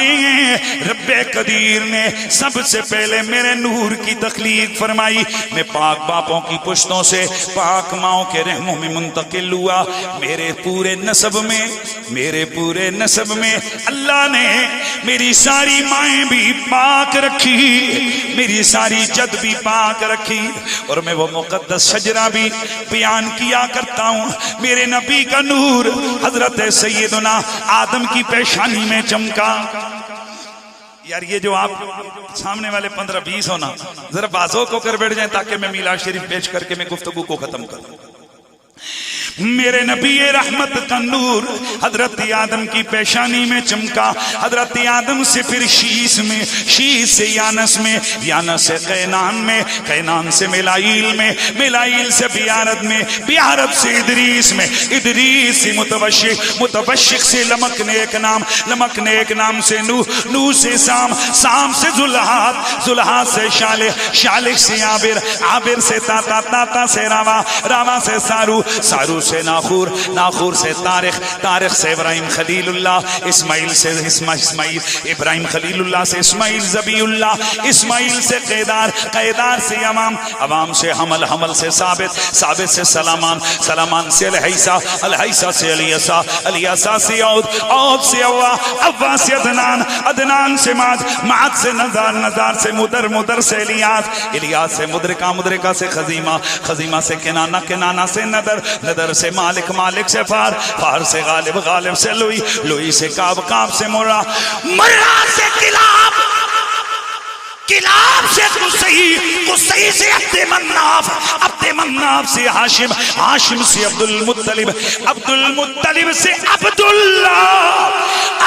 हैं रब्बे कदीर ने सबसे पहले मेरे नूर की तख्लीक फरमाई। मैं पाक बापों की पुश्तों से पाक माओं के रहमों में मुंतकिल हुआ। मेरे पूरे नसब में अल्लाह ने मेरी सारी माएँ भी पाक रखी, मेरी सारी जद भी पाक रखी। और मैं वो मुकद्दस शजरा भी बयान किया करता हूँ। मेरे नबी का नूर हजरत सैयदना आदम की पेशानी में चमका। यार ये जो आप सामने वाले 15-20 हो ना, जरा बाजों को कर बैठ जाए ताकि मैं मीलाद शरीफ पेश करके मैं गुफ्तगू को खत्म करूं। मेरे नबी रहमत का नूर हजरत आदम की पेशानी में चमका। हजरत आदम से फिर शीश में, शीश से यानस में, यानस से कैनान में, कैनान से मिलाइल में, मिलाइल से बियारत में, बियारत से इदरीस में, इदरीस से मुतवश्शिक, मुतवश्शिक से लमक ने एक नाम, लमक ने एक नाम से नूह, नूह से साम, साम से जुल्हात, जुल्हात से शालिह, शालिह से आबिर, आबिर से ताता, ताता से रावा, रावा से सारू, सारू से नाखूर, नाखूर से तारिख, तारिख से इब्राहिम खलीलुल्लाह, इस्माइल से इस्माइल, इब्राहिम खलीलुल्लाह से इस्माइल ज़बीउल्लाह, इस्माइल से क़ैदार, क़ैदार से अवाम, अवाम से हमल, हमल से साबित, साबित से सलामान, सलामान से अलहैसा, अलहैसा से अलियसा, अलियसा से औद, औद से अव्वा, अव्वा से अदनान, अदनान से माद, माद से नज़ार, नज़ार से मुदर, मुदर से इलियास, इलियास से मुद्रिका, मुद्रिका से खजीमा, खजीमा से किनाना, किनाना से नदर, नदर से मालिक, मालिक से फार, फार से गालिब, गालिब से लुई, लुई से काब, काब से मुर्रा, मुर्रा से किलाब, किलाब से कुसई, कुसई से अब्दे मन्नाफ, अब्दे मन्नाफ से हाशिम, हाशिम से अब्दुल मुत्तलिब, अब्दुल मुत्तलिब से अब्दुल्ला,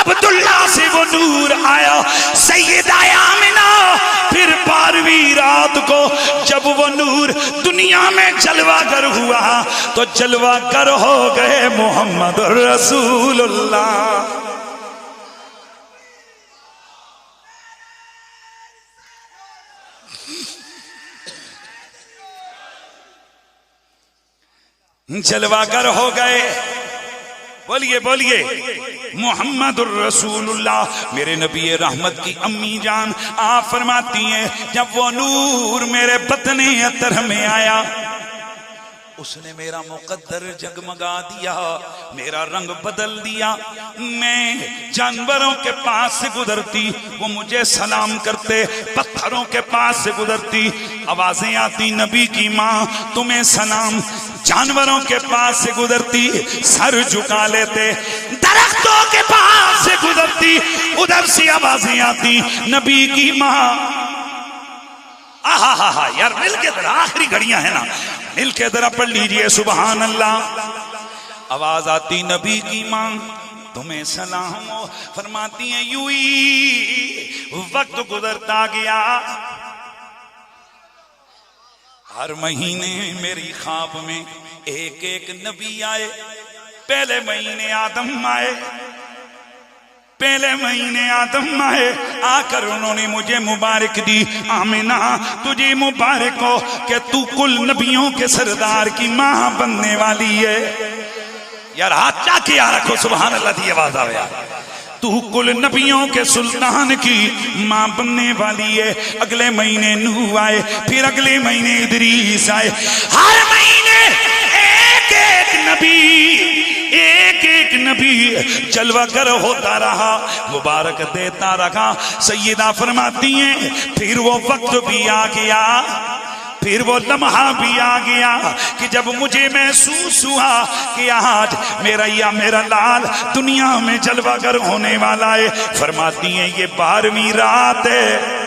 अब्दुल्ला से वो नूर आया सैयदा आमिना। फिर 12वीं रात को जब वो नूर दुनिया में जलवागर हुआ तो जलवागर हो गए मोहम्मद रसूलुल्लाह। जलवागर हो गए। बोलिए बोलिए मुहम्मदुर रसूलुल्लाह। मेरे नबी रहमत की अम्मी जान आप फरमाती हैं जब वो नूर मेरे बतने अतर में आया उसने मेरा मुकद्दर जगमगा दिया, मेरा रंग बदल दिया। मैं जानवरों के पास से गुजरती वो मुझे सलाम करते, पत्थरों के पास से गुजरती आवाजें आती नबी की माँ तुम्हें सलाम। जानवरों के पास से गुजरती सर झुका लेते, दरख्तों के पास से गुजरती उधर से आवाजें आती नबी की माँ। आहा हा हा यार मिल के जरा आखिरी घड़ियां है ना, मिल के जरा पढ़ लीजिए सुबहान अल्लाह। आवाज आती नबी की माँ तुम्हें सलाम हो। फरमाती है यूं ही वक्त गुजरता गया, हर महीने मेरी ख्वाब में एक एक नबी आए। पहले महीने आदम आए, पहले महीने आदम आए, आकर उन्होंने मुझे मुबारक दी। आमिना तुझे मुबारक हो कि तू कुल नबियों के सरदार की माँ बनने वाली है। यार हाथ जाके यार रखो सुभान अल्लाह की आवाज आवे यार। तू कुल नबियों के सुल्तान की माँ बनने वाली है। अगले महीने नूह आए, फिर अगले महीने इदरीस आए। हर महीने एक एक नबी, एक एक नबी जलवागर होता रहा, मुबारक देता रहा। सैयदा फरमाती हैं फिर वो वक्त भी आ गया, फिर वो लम्हा भी आ गया कि जब मुझे महसूस हुआ कि आज मेरा या मेरा लाल दुनिया में जलवागर होने वाला है। फरमाती हैं ये 12वीं रात है,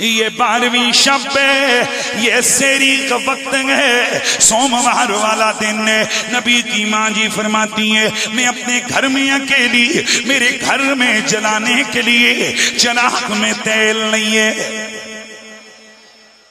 ये 12वीं शब है, ये सेरी का वक्त है, सोमवार वाला दिन है। नबी की माँ जी फरमाती है मैं अपने घर में अकेली, मेरे घर में जलाने के लिए चिराग में तेल नहीं है,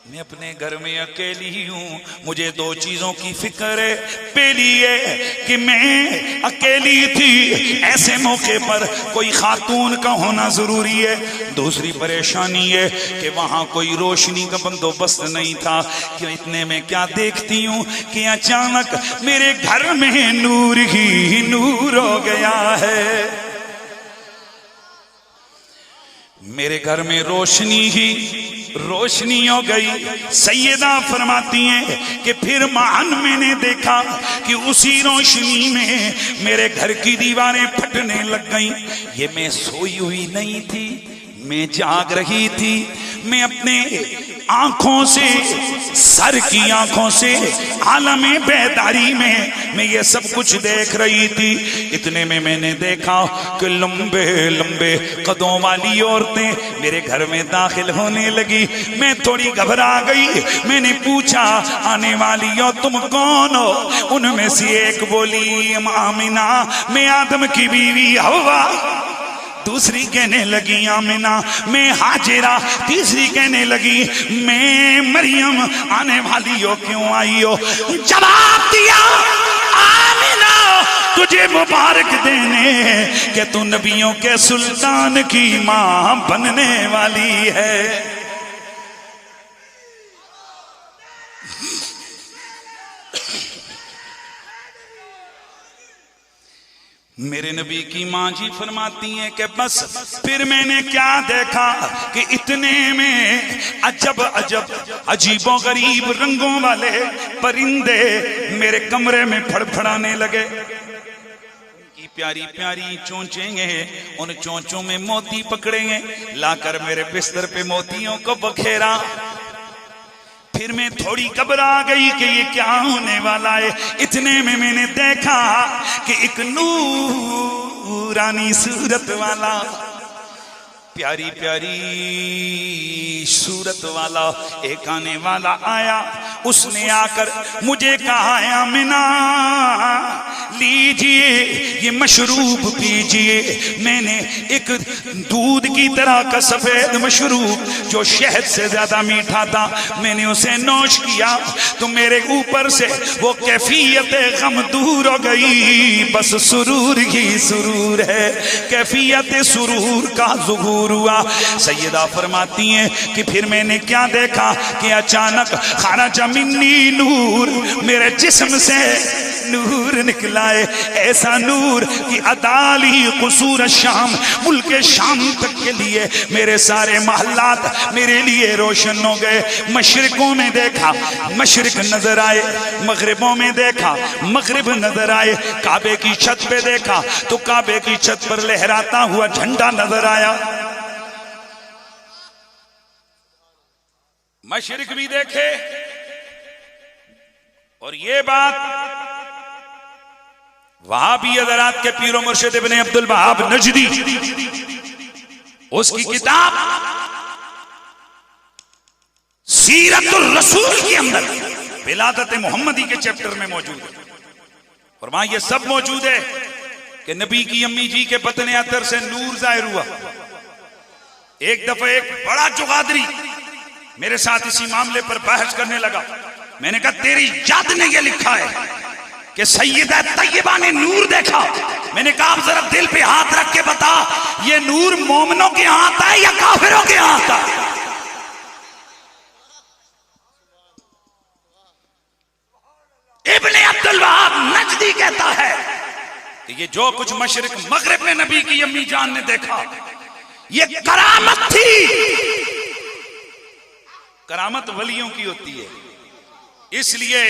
मैं अपने घर में अकेली हूँ। मुझे 2 चीजों की फिक्र है। पहली है कि मैं अकेली थी, ऐसे मौके पर कोई खातून का होना जरूरी है। दूसरी परेशानी है कि वहां कोई रोशनी का बंदोबस्त नहीं था कि इतने में क्या देखती हूँ कि अचानक मेरे घर में नूर ही नूर हो गया है। मेरे घर में रोशनी ही रोशनी हो गई। सैयदा फरमाती हैं कि फिर मान मैंने देखा कि उसी रोशनी में मेरे घर की दीवारें फटने लग गईं। ये मैं सोई हुई नहीं थी, मैं जाग रही थी। मैं अपने आंखों से, सर की आंखों से आलमे बेदारी में मैं ये सब कुछ देख रही थी। इतने में मैंने देखा कि लंबे लंबे कदों वाली औरतें मेरे घर में दाखिल होने लगी। मैं थोड़ी घबरा गई। मैंने पूछा, आने वाली हो तुम कौन हो? उनमें से एक बोली, आमिना, मैं आदम की बीवी हव्वा। दूसरी कहने लगी आमिना, मैं हाजिरा। तीसरी कहने लगी, मैं मरियम। आने वाली हो, क्यों आई हो? जवाब दिया, आमिना, तुझे मुबारक देने कि तू नबियों के सुल्तान की मां बनने वाली है। मेरे नबी की मां जी फरमाती हैं कि बस फिर मैंने क्या देखा कि इतने में अजब अजब अजीबो गरीब रंगों वाले परिंदे मेरे कमरे में फड़फड़ाने लगे। उनकी प्यारी प्यारी चोंचें, उन चोंचों में मोती पकड़ेंगे, लाकर मेरे बिस्तर पे मोतियों को बखेरा। फिर मैं थोड़ी घबरा गई कि ये क्या होने वाला है। इतने में मैंने देखा कि एक नूरानी सूरत वाला, प्यारी प्यारी सूरत वाला एक आने वाला आया। उसने आकर मुझे कहा, आमिना लीजिए ये मशरूब पीजिए। मैंने एक दूध की तरह का सफेद मशरूब जो शहद से ज्यादा मीठा था, मैंने उसे नोश किया तो मेरे ऊपर से वो कैफियत गम दूर हो गई। बस सुरूर ही सुरूर है, कैफियत सुरूर का ज़ुहूर हुआ। सैयदा फरमाती हैं कि फिर मैंने क्या देखा कि अचानक खरजा मिन्नी नूर, मेरे जिस्म से नूर निकला है। ऐसा नूर कि अदाली कुसूर शाम, मुल्क शाम तक के लिए मेरे सारे महल्लात मेरे लिए रोशन हो गए। मशरिकों में देखा, मशरिक नजर आए। मगरिबों में देखा, मगरिब नजर आए। काबे की छत पे देखा तो काबे की छत पर लहराता हुआ झंडा नजर आया। मशरिक भी देखे। और ये बात वहाबी हज़रात के पीरो मुर्शिद इब्ने अब्दुल वहाब नजदी, उसकी किताब सीरतुर रसूल के अंदर विलादत मोहम्मदी के चैप्टर में मौजूद है। और वहां ये सब मौजूद है कि नबी की अम्मी जी के बतने अतर से नूर जाहिर हुआ। एक दफा एक बड़ा जुगादरी मेरे साथ इसी मामले पर बहस करने लगा। मैंने कहा, तेरी जात ने यह लिखा है कि सैयदा तैयबा ने नूर देखा। मैंने कहा, आप जरा दिल पे हाथ रख के बता, ये नूर मोमिनों के हाथ है या काफिरों के हाथ है? इब्ने अब्दुल वहाब नजदी कहता है कि ये जो कुछ मशरिक मगरिब में नबी की अम्मी जान ने देखा, ये करामत थी। करामत वलियों की होती है। इसलिए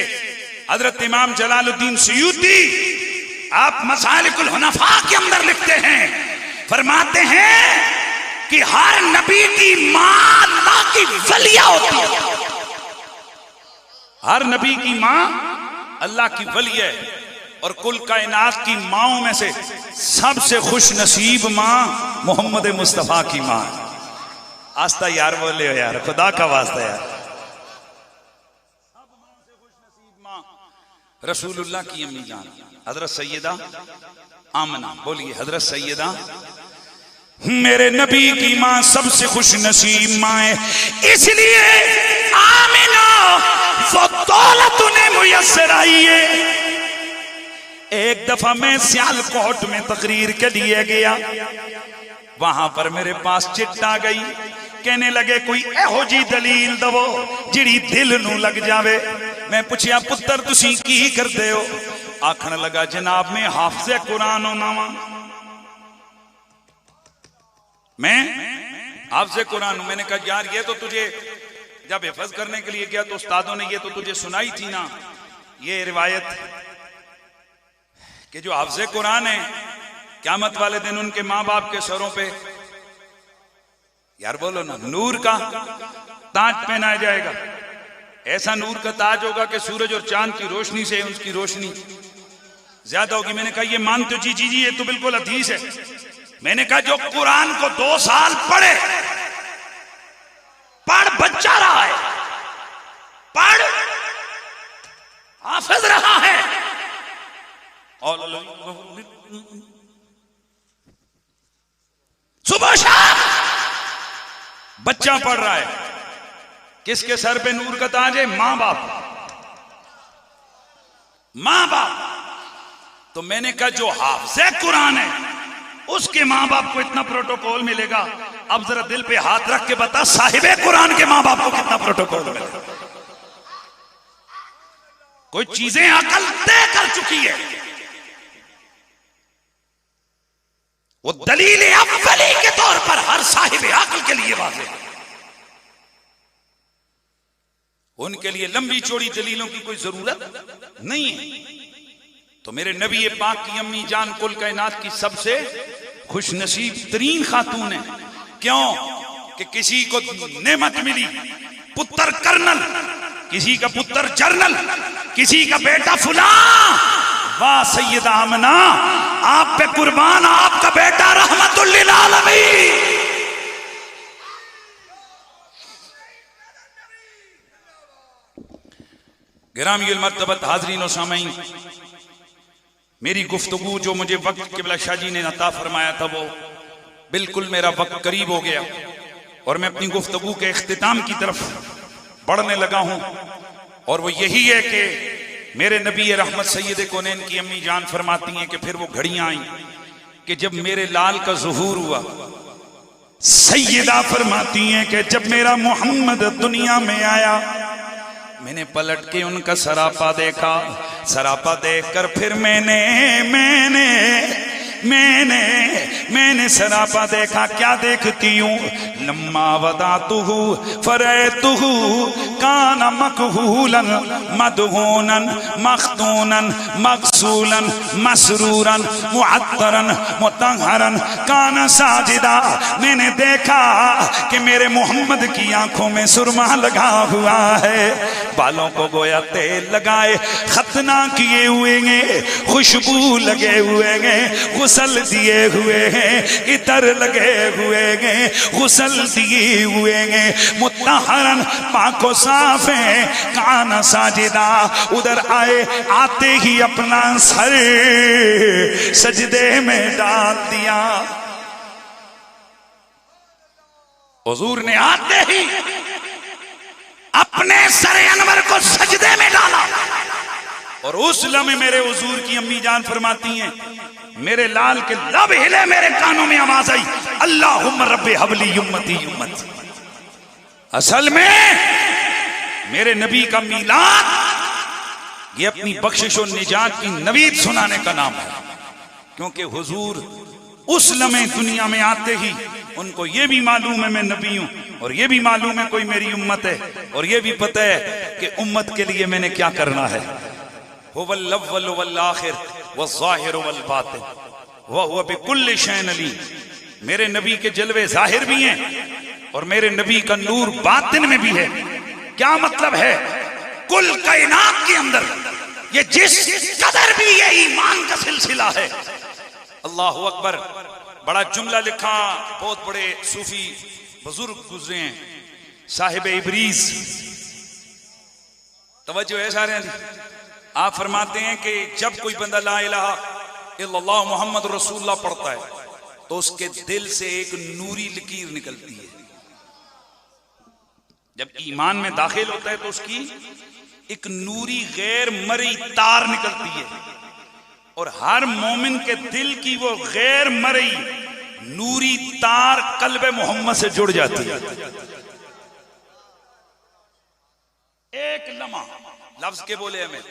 हजरत इमाम जलालुद्दीन सुयूती आप मसालिकुल हुनफा के अंदर लिखते हैं, फरमाते हैं कि हर नबी की मां अल्लाह की वलिया होती है। हर नबी की मां अल्लाह की वली है। और कुल कायनात की माओं में से सबसे खुश नसीब मां मोहम्मद मुस्तफा की मां। आस्ता यार बोले हो यार, खुदा का वास्ता यार। रसूलुल्लाह की अम्मी जान हजरत सैयदा आमना, बोलिए हजरत सैयदा, मेरे नबी की मां सबसे खुश नसीब मां है। इसलिए आमिना वो दौलत उन्हें मुयस्सर आई है। एक दफा मैं सियालकोट में तकरीर के लिए गया, वहां पर मेरे पास चिट्ठ आ गई। कहने लगे कोई एहो जी दलील दवो जिड़ी दिल नू लग जावे। मैं पूछया पुत्र तुसी की करदे हो? आखन लगा जनाब मैं हाफिज़े कुरान होना वा, मैं हाफिज़ कुरान। मैंने कहा यार ये तो तुझे जब हिफज करने के लिए गया तो उस्तादों ने ये तो तुझे सुनाई थी ना, ये रिवायत कि जो हाफिज़ कुरान है क़यामत वाले दिन उनके माँ बाप के सरों पे, यार बोलो ना, नूर का ताज पहनाया जाएगा। ऐसा नूर का ताज होगा कि सूरज और चांद की रोशनी से उसकी रोशनी ज्यादा होगी। मैंने कहा ये मानते हो? जी जी जी, ये तो बिल्कुल हदीस है। मैंने कहा जो कुरान को 2 साल पढ़ बच्चा रहा है, पढ़ हाफिज रहा है, और सुबह शाम बच्चा पढ़ रहा है, किसके सर पे नूर का ताज है? मां बाप, मां बाप। तो मैंने कहा जो हाफिज़ कुरान है उसके मां बाप को इतना प्रोटोकॉल मिलेगा, अब जरा दिल पे हाथ रख के बता साहिबे कुरान के मां बाप को कितना प्रोटोकॉल मिलेगा। कोई चीजें अकल तय कर चुकी है, वो दलील अव्वली के तौर पर हर साहिबे अकल के लिए वाज़ेह है। उनके लिए लंबी चौड़ी दलीलों की कोई जरूरत नहीं है। तो मेरे नबी पाक की अम्मी जान कुल कायनात की सबसे खुश नसीब तरीन खातून है। क्यों? कि किसी को नेमत मिली, पुत्र कर्नल, किसी का पुत्र जर्नल, किसी का बेटा फुलां। वाह सैयदा आमना, आप पे कुर्बान, आपका बेटा रहमतुल लिल आलमीन। गिरामील मर्तबत हाजरीन और सामीन, मेरी गुफ्तगू जो मुझे वक्त क़िबला शाह जी ने अता फरमाया था वो बिल्कुल मेरा वक्त करीब हो गया और मैं अपनी गुफ्तगू के इख्तिताम की तरफ बढ़ने लगा हूं। और वो यही है कि मेरे नबी रहमत सैयद कौनैन की अम्मी जान फरमाती हैं कि फिर वो घड़ियां आई कि जब मेरे लाल का ज़ुहूर हुआ। सैयदा फरमाती हैं कि जब मेरा मोहम्मद दुनिया में आया, मैंने पलट के उनका सरापा देखा। सरापा देखकर फिर मैंने सरापा देखा। क्या देखती हूँ? लम्मा वदातुहु फरैतुहु कान मकहूलन मदहूनन मख्तूनन मगसूलन मसरूरन मुअत्तरन मुतहरन कान साजिदा। मैंने देखा कि मेरे मोहम्मद की आंखों में सुरमा लगा हुआ है, बालों को गोया तेल लगाए, खतना किए हुए हैं, खुशबू लगे हुए हैं, गुसल दिए हुए हैं, इतर लगे हुए हैं, गुसल दिए हुए हैं, मुत्तहरन पाको साफ है, कान साजिदा। उधर आए, आते ही अपना सर सजदे में डाल दिया। हुजूर ने आते ही अपने सरे अनवर को सजदे में डाला और उस लम्हे मेरे हुजूर की अम्मी जान फरमाती हैं मेरे लाल के लब हिले, मेरे कानों में आवाज आई, अल्लाहुम्मा रब्बे हबली उम्मती उम्मती। असल में मेरे नबी का मीलाद ये अपनी बख्शिश और निजात की नवीद सुनाने का नाम है, क्योंकि हुजूर उस लम्हे दुनिया में आते ही उनको ये भी मालूम है मैं नबी हूं, और ये भी मालूम है कोई मेरी उम्मत है, और ये भी पता है कि उम्मत के लिए मैंने क्या करना है। हुवल अव्वल वल आखिर वज़्ज़ाहिर वल बातिन व हुवा बिकुल्लि शैइन अलीम। मेरे नबी के जलवे जाहिर भी हैं और मेरे नबी का नूर बातिन में भी है। क्या मतलब है? कुल कायनात के अंदर ये जिस कदर भी ये ईमान का सिलसिला है, अल्लाहु अकबर। बड़ा जुमला लिखा, बहुत बड़े सूफी बुजुर्ग गुजरे हैं, साहिब इब्रीज। तवज्जो है सारे। आप फरमाते हैं कि जब कोई बंदा ला इलाहा इल्लल्लाह मुहम्मद रसूलुल्लाह पढ़ता है तो उसके दिल से एक नूरी लकीर निकलती है। जब ईमान में दाखिल होता है तो उसकी एक नूरी गैर मरी तार निकलती है, और हर मोमिन के दिल की वो गैर मरी नूरी तार कल्बे मोहम्मद से जुड़ जाती है। एक लम्हा, लफ्ज के बोले हमें,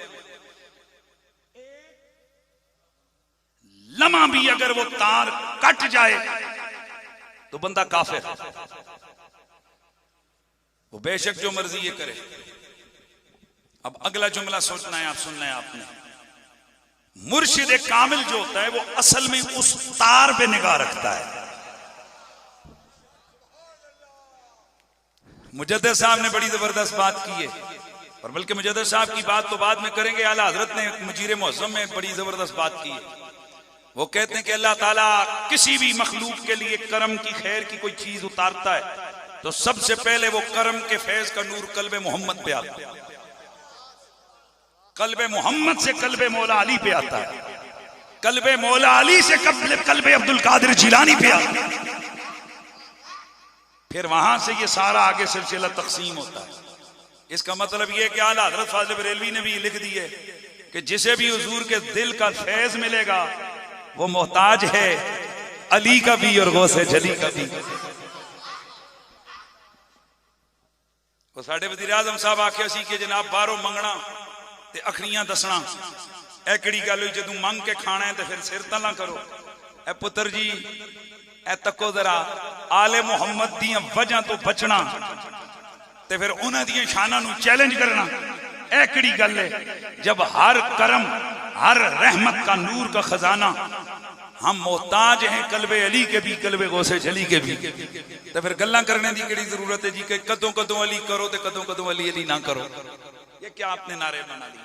लम्हा भी अगर वो तार कट जाए तो बंदा काफिर, वो बेशक जो मर्जी ये करे। अब अगला जुमला सोचना है, आप सुनना है आपने। मुर्शिद कामिल जो होता है वो असल में उस तार पे निगाह रखता है। मुजद्दिद साहब ने बड़ी जबरदस्त बात की है, और बल्कि मुजद्दिद साहब की बात तो बाद में करेंगे, आला हजरत ने मुजीर मुअज़्ज़म में बड़ी जबरदस्त बात की है। वो कहते हैं कि अल्लाह ताला किसी भी मखलूक के लिए करम की खैर की कोई चीज उतारता है तो सबसे पहले वो करम के फैज का नूर कल्बे मोहम्मद पे आता है, कल्बे मोहम्मद से कल्बे मौला अली पे आता है, कल्बे मौला अली से कल्बे अब्दुल कादिर जिलानी पे आता है, फिर वहां से ये सारा आगे सिलसिला तकसीम होता है। इसका मतलब ये कि आला हज़रत फाज़िल बरेलवी ने भी लिख दी है कि जिसे भी हुजूर के दिल का फैज मिलेगा वो मोहताज है अली का भी और गौसे जली का भी। वो साडे वज़ीर आज़म साहब आख्या सी कि जनाब बाहरों मंगना ते अखड़ियां दसना, ए किहड़ी गल होई, जदों मंग के खाना है तो फिर सिर तला करो। ए पुत्र जी ए तको जरा आले मुहम्मद दियां वजह तो बचना ते फिर उन्हां दियां शानां नूं चैलेंज करना, ए किहड़ी गल है? जब हर करम हर रहमत का नूर का खजाना, हम मोहताज हैं कल्बे अली के भी कल्बे गौसे जली के भी, तो फिर गल्लां करने की किहड़ी जरूरत है जी कि कदों कदों अली करो ते कदों कदों अली अली ना करो। ये क्या आपने नारे बना लिए?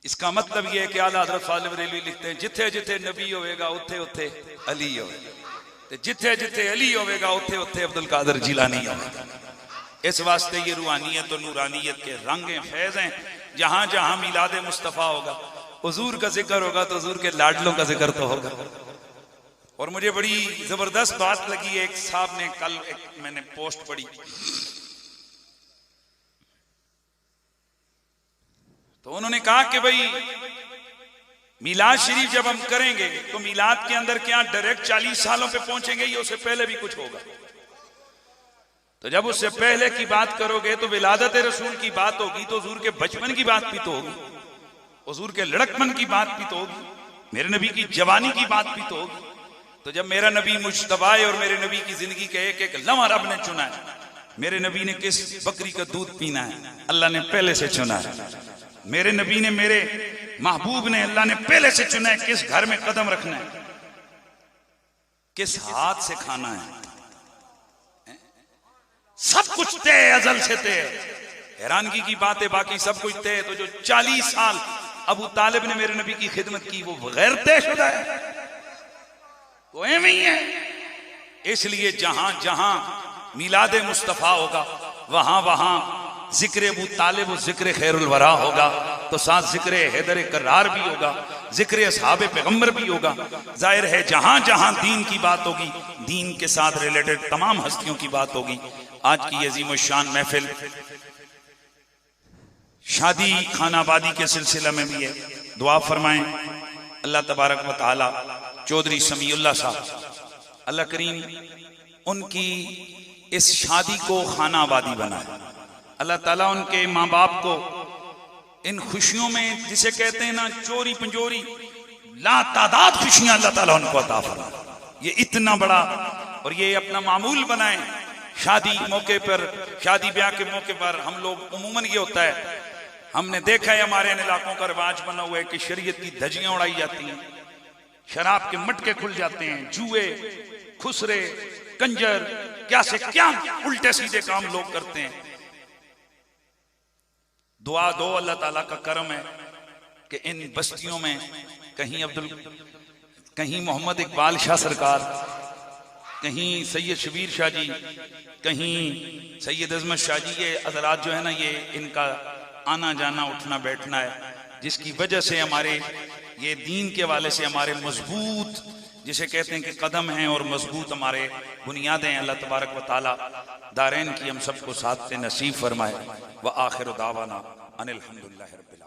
इसका मतलब यह है कि आला हज़रत फाज़िल बरेलवी लिखते हैं जिथे जिथे नबी होएगा उथे उथे अली होएगा, ते जिथे जिथे अली होएगा उथे उथे अब्दुल कादिर जिलानी होएगा। इस वास्ते ये रूहानियत और नूरानियत के रंग फैज हैं। जहां जहां मिलाद मुस्तफ़ा होगा, हुजूर का जिक्र होगा तो हुजूर के लाडलों का जिक्र तो होगा। और मुझे बड़ी जबरदस्त बात लगी है, एक साहब ने कल मैंने पोस्ट पढ़ी, तो उन्होंने कहा कि भाई मिलाद शरीफ जब हम करेंगे तो मिलाद के अंदर क्या डायरेक्ट 40 सालों पे पहुंचेंगे या उससे पहले भी कुछ होगा? तो जब उससे पहले की बात करोगे तो विलादत रसूल की बात होगी, तो हुजूर के बचपन की बात भी तो होगी, हुजूर के लड़कपन की बात भी तो होगी, मेरे नबी की जवानी की बात भी तो होगी। तो जब मेरा नबी मुज्तबा है और मेरे नबी की जिंदगी का एक एक लम्हा रब ने चुना है, मेरे नबी ने किस बकरी का दूध पीना है अल्लाह ने पहले से चुना है, मेरे नबी ने मेरे महबूब ने अल्लाह ने पहले से चुना है किस घर में कदम रखना है, किस हाथ से खाना है, सब कुछ तय, अजल से तय। हैरानगी की बात है, बाकी सब कुछ तय। तो जो 40 साल अबू तालिब ने मेरे नबी की खिदमत की वो गैर तयशुदा है, वो एवं ही है। इसलिए जहां जहां मिलाद मुस्तफा होगा वहां वहां जिक्र अबू तालिब और जिक्र खैरुल वरा होगा, तो साथ जिक्र हैदर करार भी होगा, जिक्र असहाबे पैगंबर भी होगा। जाहिर है जहां जहां दीन की बात होगी, दीन के साथ रिलेटेड तमाम हस्तियों की बात होगी। आज की अजीम शान महफिल शादी खानाबादी के सिलसिला में भी है। दुआ फरमाएं अल्लाह तबारक व तआला चौधरी समीउल्लाह साहब अल्लाह करीम उनकी इस शादी को खानाबादी बनाए। अल्लाह ताला उनके माँ बाप को इन खुशियों में, जिसे कहते हैं ना चोरी पंजोरी, लातादाद खुशियां अल्लाह ताला उनको अता फरमाए। ये इतना बड़ा और ये अपना मामूल बनाए। शादी मौके पर, शादी ब्याह के मौके पर हम लोग उमूमन ये होता है, हमने देखा है हमारे इलाकों का रिवाज बना हुआ है कि शरीयत की धज्जियां उड़ाई जाती हैं, शराब के मटके खुल जाते हैं, जुए, खुसरे, कंजर, क्या से क्या उल्टे सीधे काम लोग करते हैं। दुआ दो, अल्लाह ताला का करम है कि इन बस्तियों में कहीं मोहम्मद इकबाल शाह सरकार, कहीं सैयद शबीर शाह जी, कहीं सैयद अजमत शाह जी, ये हजरात जो है ना, ये इनका आना जाना उठना बैठना है, जिसकी वजह से हमारे ये दीन के हवाले से हमारे मजबूत, जिसे कहते हैं कि कदम हैं और मजबूत हमारे बुनियादें। अल्लाह तबारक व तआला दारैन की हम सबको साथ नसीब फरमाए। व आखिर दावाना अनिल हम्दुलिल्लाहि रब्बिल